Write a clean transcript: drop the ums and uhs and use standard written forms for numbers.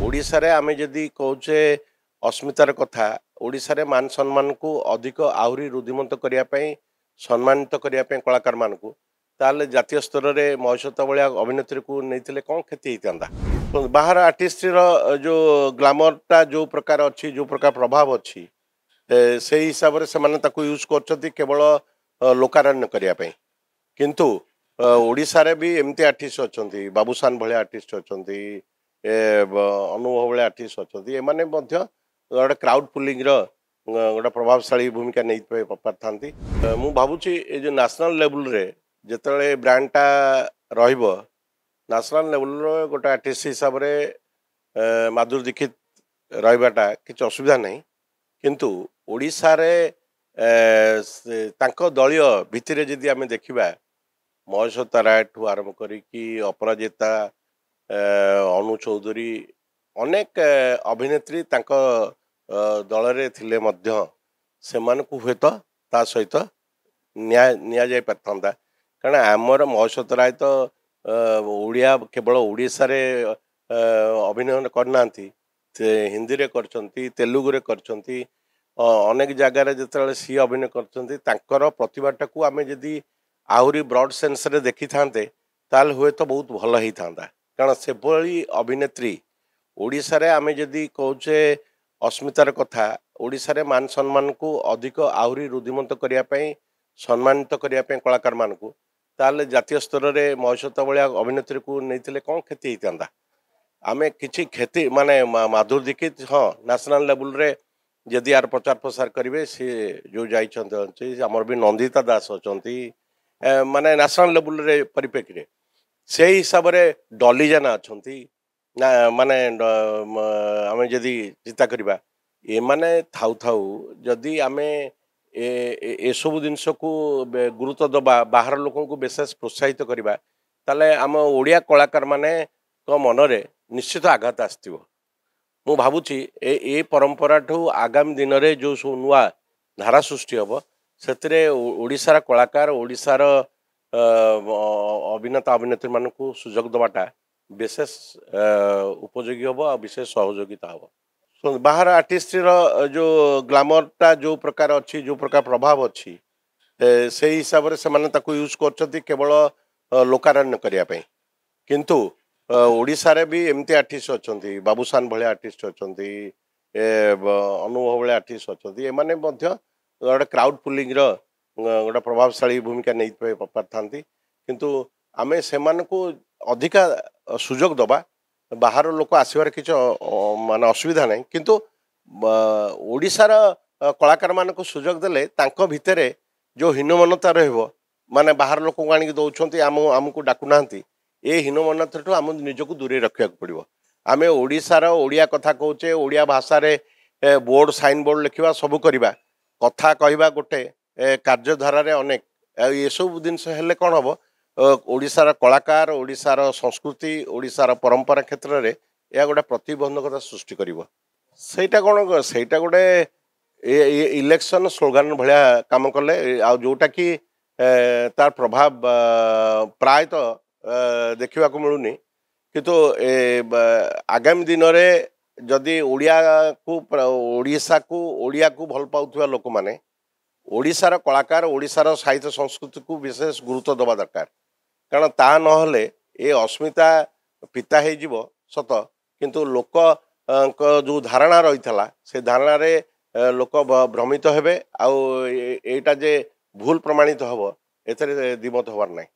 ओडिशारे आमे जदि कहूचे अस्मितार कथा ओडिशारे मान सम्मान को अधिक आहुरी रुद्धिमंत करिया पई सम्मानित करिया पई कलाकार मानकू ताले जातीय स्तर रे महेश्वता भलिया अभिनेत्री को नैथिले कौन क्षति होइतांदा बाहर आर्टिस्ट जो ग्लैमरटा जो प्रकार अच्छी जो प्रकार प्रभाव अच्छी से हिसाब से माने ताकू यूज करछथि केवल लोकारण्य करिया पई किंतु ओडिशारे भी एमती आर्टिस्ट अछंती बाबूसान भलिया आर्टिस्ट अछंती अनुभव भाई आर्टिस्ट अच्छा एमाने गोटे क्राउड पुलिंग गोटे प्रभावशाली भूमिका नहीं पारथांती मु भावुची ए जो नेशनल लेवल रे जेतले ब्रांडटा रहिबो नेशनल लेवल रो गोटे आर्टिस्ट हिसाब रे माधुरी दीक्षित रहिबाटा किछ असुविधा नहीं किंतु ओडिशा रे तांको दलीय भितरे जदि आमे देखिबा महेश्वता राय ठू आरंभ करी अपराजिता अनु चौधरी अनेक अभिनेत्री तांको दल रे थिले मध्य सेमानकु हुएत ता सहित निया जाय पारथांदा कारण आमर महेश्वता राय तो ओडिया केवल ओडिशा रे अभिनय करनांती हिंदी रे करचंती तेलुगु रे करचंती अनेक जगह जिते सी अभिनय करचंती तांकर प्रतिभाटा को आमे जदि आहुरी ब्रॉड सेंस रे देखि थांते ताल हुए तो बहुत भल ही थांदा कारण से भली अभिनेत्री ओडिशा रे आमे जदि कहूचे अस्मितार कथा ओडिशा रे मान सम्मान को अधिक आहुरी रुद्धिमंत करिया पई सम्मानित करिया पई कलाकार मानकू ताले जातीय स्तर रे महेश्वता भलिया अभिनेत्री को नैथिले कौन क्षति होइतांदा आमे किछि क्षति माने माधुरी दीक्षित हाँ नेशनल लेवल रे जदि यार प्रचार प्रसार करेंगे सी जो जाइछन्ते हमर भी नंदिता दास अछंती माने नेशनल लेवल रे परिप्रेक्षी से हिसाब रे डॉली जाना अछंती ना माने आमे जदि चिंता करिबा ए माने थाउ थाउ जदि आमे ए सब जिनस को गुरुत्व दबा बाहर लोक को विशेष प्रोत्साहित करिबा ताले आम ओडिया कलाकार माने को मनरे निश्चित आघात आसथिबो मु भावुची ए परंपरा ठू आगामी दिन रे जो सो नुआ धारा सृष्टि हम से ओडिशार कलाकार ओडिशार अभिनेता अभिनेत्री मान को सुजोग दबाटा विशेष उपयोगी हम आ विशेष सहयोगिता हम बाहर आर्टिस्ट जो ग्लैमरटा जो प्रकार अच्छी जो प्रकार प्रभाव अच्छी से हिसाब से माने ताकू यूज करछथि केवल लोकारण्य करिया पई किंतु ओडिशारे भी एमती आर्टिस्ट अछंती बाबूसान भलिया आर्टिस्ट अछंती अनुभव भाई आर्टिस्ट अच्छी एमाने गोटे क्राउड पुलिंग गोटे प्रभावशाली भूमिका नहीं पारथांती किंतु आमे सेमानकु अधिका सुजोग दबा बाहर लोक आसबार किछ माने असुविधा नहीं किंतु ओडिशार कलाकार मानक सुजोग देले तांको भितरे जो हीनमनता रहइबो माने बाहर लोक को आनिक दउछंती आमको डाकुनांती ए हीनमनता ठू आम निजको दूरे रखा पड़ो आम ओडिशार ओडिया कथा कहचे ओडिया भाषा रे बोर्ड साइन बोर्ड लिखा सब करवा कथा कहवा गोटे कार्यधारा रे अनेक ये सब जिनस हेले कौन हम ओडिशार कलाकार ओडिशार संस्कृति ओडिशार परंपरा क्षेत्र में यह गोटे प्रतिबंधकता सृष्टि करिवो सेटा कौन सेटा गोटे इलेक्शन स्लोगान भलिया काम कले आ जोटा कि तार प्रभाव प्रायतः देखा मिलूनी किंतु आगामी दिन में जदि ओडिशा को ओडिया को भल पाउथुवा लोक माने ओडिशार कलाकार ओडिशार साहित्य संस्कृति को विशेष गुरुत्व दबा दरकार कारण ता नहले ए अस्मिता पिता हो जीवो सत किंतु लोक जो धारणा रही से धारणा रे लोक भ्रमित हेबे आउ एटा जे भूल प्रमाणित हबो एथरे दिमत हबार नाही।